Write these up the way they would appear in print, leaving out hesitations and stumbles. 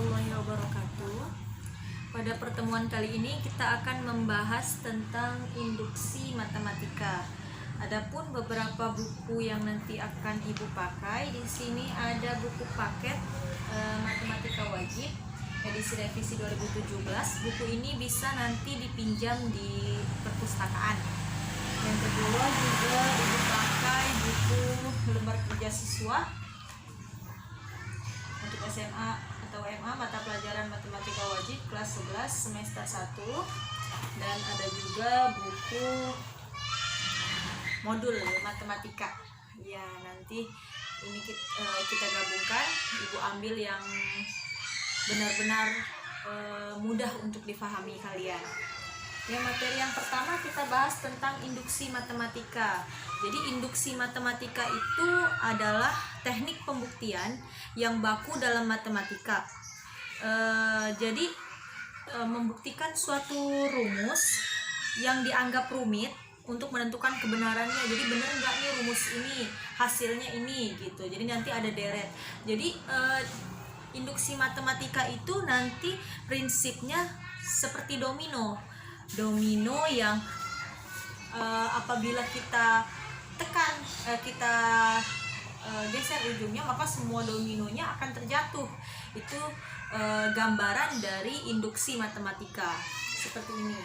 warahmatullahi wabarakatuh. Pada pertemuan kali ini kita akan membahas tentang induksi matematika. Adapun beberapa buku yang nanti akan Ibu pakai, di sini ada buku paket matematika wajib edisi revisi 2017. Buku ini bisa nanti dipinjam di perpustakaan. Yang kedua juga Ibu pakai buku lembar kerja siswa untuk SMA atau MA mata pelajaran matematika wajib kelas 11 semester 1, dan ada juga buku modul matematika. Ya, nanti ini kita gabungkan, Ibu ambil yang benar-benar mudah untuk difahami kalian. Materi yang pertama kita bahas tentang induksi matematika. Jadi induksi matematika itu adalah teknik pembuktian yang baku dalam matematika. Jadi membuktikan suatu rumus yang dianggap rumit untuk menentukan kebenarannya. Jadi benar nggak nih rumus ini, hasilnya ini gitu. Jadi nanti ada deret. Jadi induksi matematika itu nanti prinsipnya seperti domino yang apabila kita tekan, kita geser ujungnya, maka semua dominonya akan terjatuh. Itu gambaran dari induksi matematika seperti ini.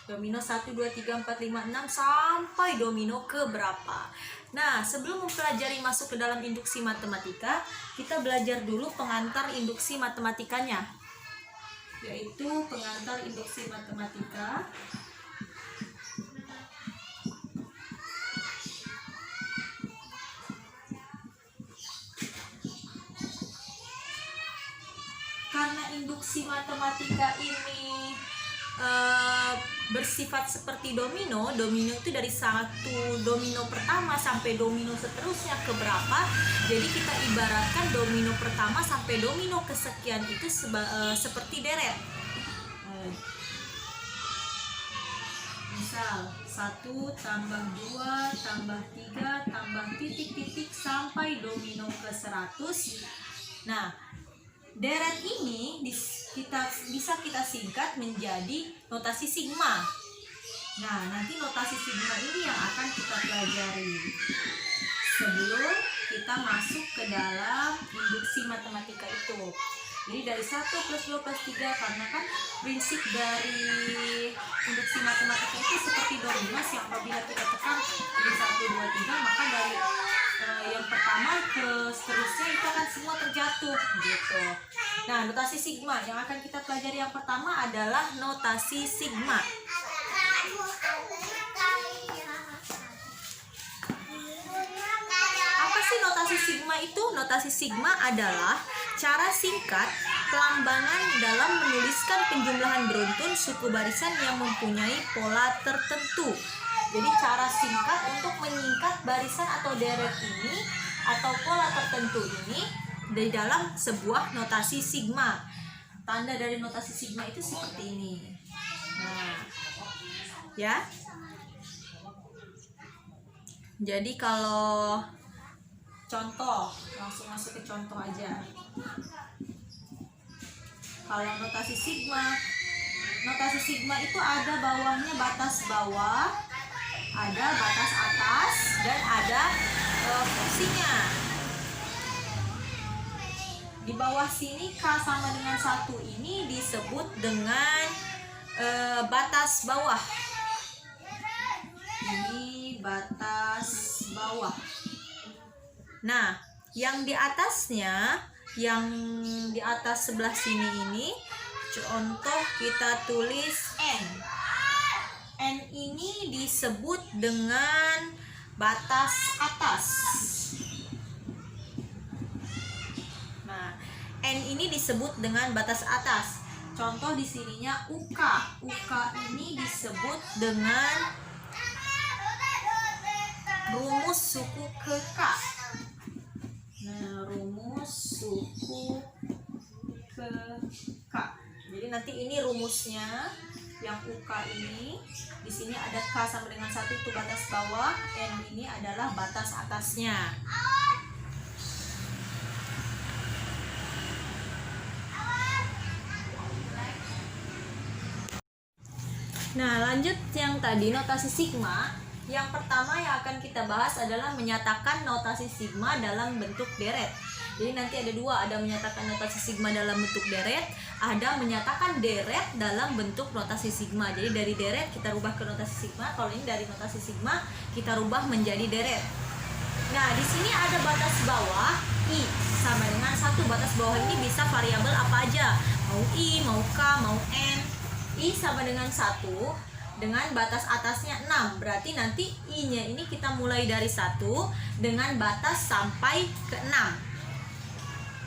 Domino 1, 2, 3, 4, 5, 6 sampai domino ke berapa. Nah, sebelum mempelajari masuk ke dalam induksi matematika, kita belajar dulu pengantar induksi matematikanya, yaitu pengantar induksi matematika. Karena induksi matematika ini bersifat seperti domino itu dari satu domino pertama sampai domino seterusnya ke berapa. Jadi kita ibaratkan domino pertama sampai domino kesekian itu seperti deret. Misal 1 tambah 2 tambah 3 tambah titik-titik sampai domino ke 100. Nah, deret ini bisa kita singkat menjadi notasi sigma. Nah, nanti notasi sigma ini yang akan kita pelajari sebelum kita masuk ke dalam induksi matematika itu. Jadi dari 1 plus 2 plus 3, karena kan prinsip dari induksi matematika itu seperti domino yang apabila kita tekan di 1, 2, 3, maka dari yang pertama ke seterusnya itu akan semua terjatuh gitu. Nah, notasi sigma yang akan kita pelajari yang pertama adalah notasi sigma. Apa sih notasi sigma itu? Notasi sigma adalah cara singkat pelambangan dalam menuliskan penjumlahan beruntun suku barisan yang mempunyai pola tertentu. Jadi cara singkat untuk menyingkat barisan atau deret ini atau pola tertentu ini di dalam sebuah notasi sigma. Tanda dari notasi sigma itu seperti ini. Nah, ya. Jadi kalau contoh, langsung masuk ke contoh aja. Kalau notasi sigma itu ada bawahnya batas bawah, ada batas atas, dan ada fungsinya. Di bawah sini K sama dengan 1 ini disebut dengan batas bawah. Ini batas bawah. Nah, yang di atasnya, yang di atas sebelah sini ini, contoh kita tulis N. N ini disebut dengan batas atas. Nah, N ini disebut dengan batas atas. Contoh di sininya UK. UK ini disebut dengan rumus suku ke K. Nah, rumus suku ke K. Jadi nanti ini rumusnya yang UK ini. Di sini ada K sama dengan 1 itu batas bawah, N ini adalah batas atasnya. Nah, lanjut yang tadi notasi sigma. Yang pertama yang akan kita bahas adalah menyatakan notasi sigma dalam bentuk deret. Jadi nanti ada dua, ada menyatakan notasi sigma dalam bentuk deret, ada menyatakan deret dalam bentuk notasi sigma. Jadi dari deret kita rubah ke notasi sigma, kalau ini dari notasi sigma kita rubah menjadi deret. Nah, di sini ada batas bawah I sama dengan 1. Batas bawah ini bisa variabel apa aja, mau I, mau K, mau N. I sama dengan 1 dengan batas atasnya 6. Berarti nanti I-nya ini kita mulai dari 1 dengan batas sampai ke 6.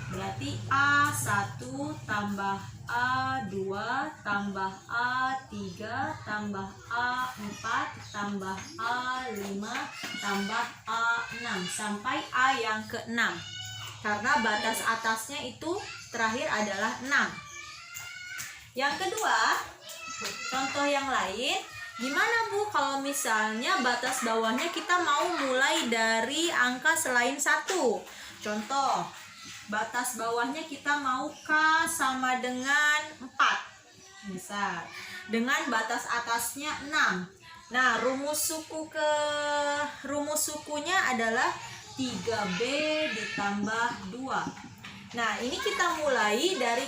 Berarti A1 tambah A2 tambah A3 tambah A4 tambah A5 tambah A6 sampai A yang ke-6. Karena batas atasnya itu terakhir adalah 6. Yang kedua, contoh yang lain, gimana Bu kalau misalnya batas bawahnya kita mau mulai dari angka selain 1? Contoh, batas bawahnya kita mau K sama dengan 4 misal, dengan batas atasnya 6. Nah, rumus sukunya adalah 3B ditambah 2. Nah, ini kita mulai dari,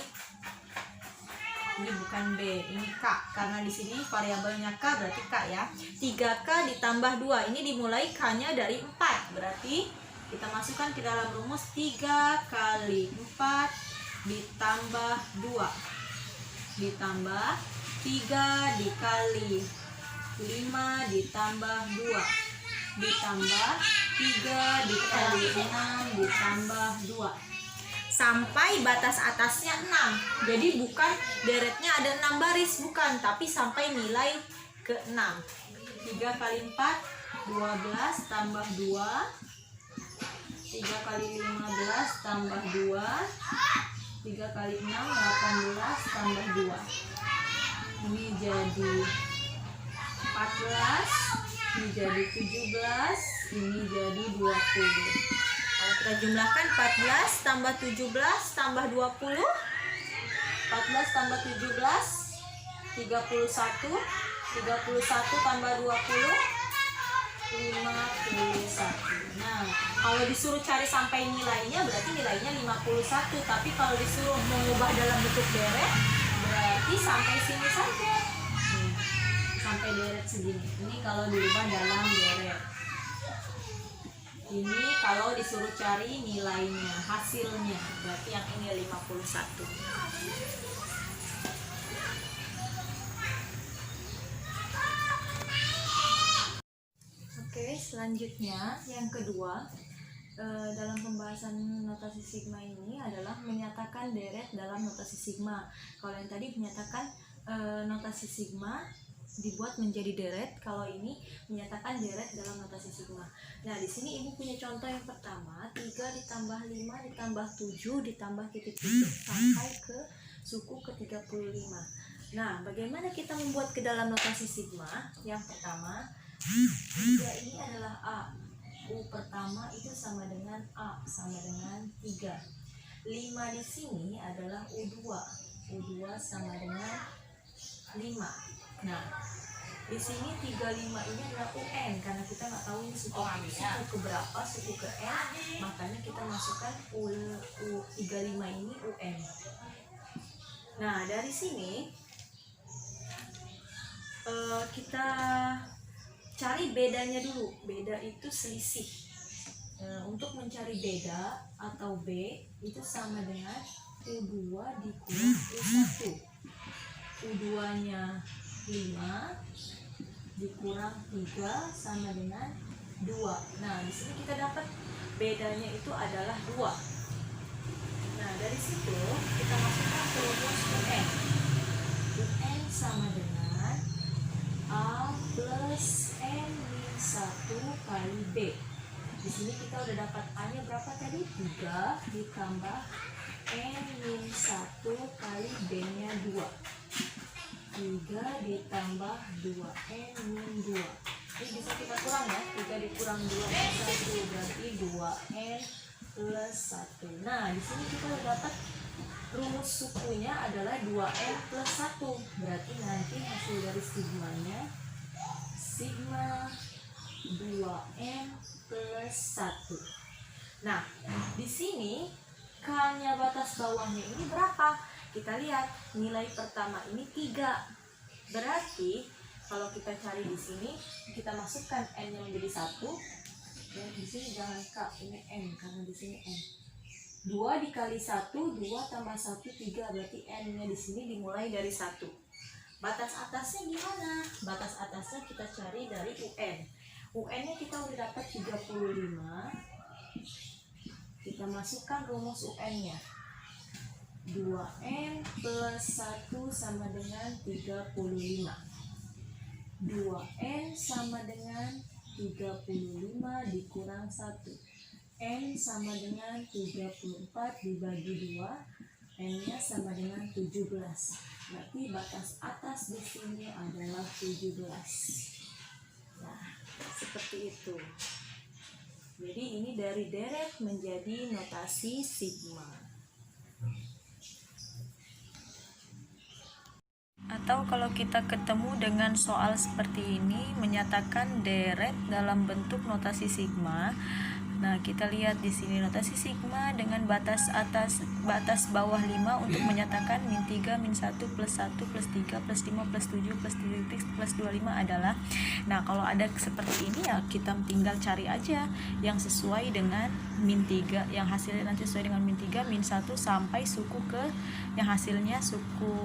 ini bukan B, ini K, karena di sini variabelnya K berarti K ya. 3K ditambah 2, ini dimulai K-nya dari 4, berarti kita masukkan ke dalam rumus 3 kali 4 ditambah 2 ditambah 3 dikali 5 ditambah 2 ditambah 3 dikali 6 ditambah 2 sampai batas atasnya 6. Jadi bukan deretnya ada 6 baris, bukan, tapi sampai nilai ke 6. 3 kali 4 12 tambah 2, 3 kali 15 tambah 2, 3 kali 6 18 tambah 2. Ini jadi 14, ini jadi 17, ini jadi 20. Kalau kita jumlahkan 14 tambah 17 tambah 20, 14 tambah 17 31, 31 tambah 20 51. Nah, kalau disuruh cari sampai nilainya berarti nilainya 51, tapi kalau disuruh mengubah dalam bentuk deret berarti sampai sini saja. Sampai deret segini. Ini kalau dirubah dalam deret. Ini kalau disuruh cari nilainya, hasilnya, berarti yang ini 51. Oke, selanjutnya yang kedua dalam pembahasan notasi sigma ini adalah menyatakan deret dalam notasi sigma. Kalau yang tadi menyatakan notasi sigma dibuat menjadi deret, kalau ini menyatakan deret dalam notasi sigma. Nah, di sini Ibu punya contoh yang pertama, 3 ditambah 5 ditambah 7 ditambah titik-titik sampai ke suku ke-35. Nah, bagaimana kita membuat ke dalam notasi sigma? Yang pertama, 3 ini adalah A. U pertama itu sama dengan A, sama dengan 3. 5 di sini adalah U2. U2 sama dengan 5. Nah, di sini 35 ini adalah UN, karena kita nggak tahu ini suku ke berapa, suku ke N, makanya kita masukkan U35 ini UN. Nah, dari sini kita cari bedanya dulu. Beda itu selisih. Untuk mencari beda atau B itu sama dengan U2 dikurang U1. U2 nya 5 dikurang 3 sama dengan 2. Nah, di sini kita dapat bedanya itu adalah 2. Nah, dari situ kita masukkan ke rumus UN. UN sama dengan A plus N min 1 kali B. Di sini kita udah dapat A-nya berapa tadi? 3 ditambah N min 1 kali B-nya 2. 3 ditambah 2N min 2. Ini bisa kita kurang ya. 3 dikurang 2 min 1 berarti 2N plus 1. Nah, di sini kita udah dapat rumus sukunya adalah 2N plus 1. Berarti nanti hasil dari sigmanya sigma 2N plus 1. Nah, di sini K-nya batas bawahnya ini berapa? Kita lihat nilai pertama ini 3. Berarti kalau kita cari di sini, kita masukkan N-nya menjadi 1. Ya, di sini jangan K, ini N karena di sini N. 2 dikali 1, 2 tambah 1, 3. Berarti N-nya di sini dimulai dari 1. Batas atasnya gimana? Batas atasnya kita cari dari UN. UN-nya kita udah dapat 35. Kita masukkan rumus UN-nya. 2N plus 1 sama dengan 35. 2N sama dengan 35 dikurang 1. N sama dengan 34 dibagi 2. N-nya sama dengan 17. Berarti batas atas di sini adalah 17. Nah, seperti itu. Jadi ini dari deret menjadi notasi sigma. Atau kalau kita ketemu dengan soal seperti ini menyatakan deret dalam bentuk notasi sigma. Nah, kita lihat di sini notasi sigma dengan batas atas, batas bawah 5 untuk menyatakan min 3, min 1, plus 1, plus 3, plus 5, plus 7, plus 3, plus 25 adalah. Nah, kalau ada seperti ini ya kita tinggal cari aja yang sesuai dengan min 3, yang hasilnya nanti sesuai dengan min 3, min 1 sampai suku ke yang hasilnya suku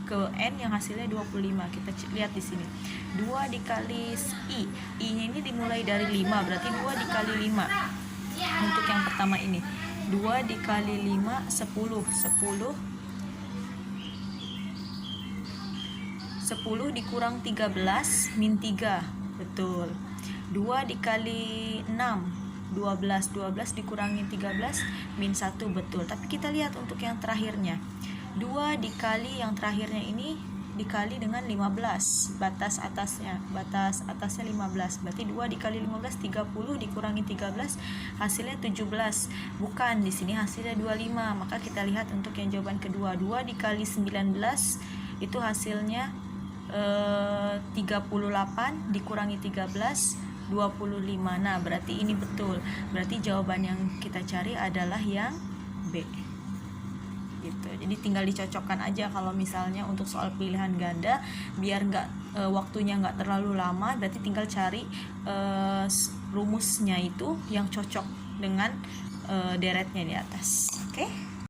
ke N yang hasilnya 25. Kita lihat di sini. 2 dikali I-nya ini dimulai dari 5, berarti 2 dikali 5. Untuk yang pertama ini 2 dikali 5 10 dikurang 13 min 3. Betul. 2 dikali 6 12 dikurangi 13 min 1. Betul. Tapi kita lihat untuk yang terakhirnya 2 dikali yang terakhirnya ini dikali dengan 15, batas atasnya 15, berarti 2 dikali 15 30 dikurangi 13 hasilnya 17. Bukan, di sini hasilnya 25. Maka kita lihat untuk yang jawaban kedua, 2 dikali 19 itu hasilnya 38 dikurangi 13 25. Nah, berarti ini betul. Berarti jawaban yang kita cari adalah yang B. Gitu. Jadi tinggal dicocokkan aja kalau misalnya untuk soal pilihan ganda biar waktunya nggak terlalu lama, berarti tinggal cari rumusnya itu yang cocok dengan deretnya di atas. Oke?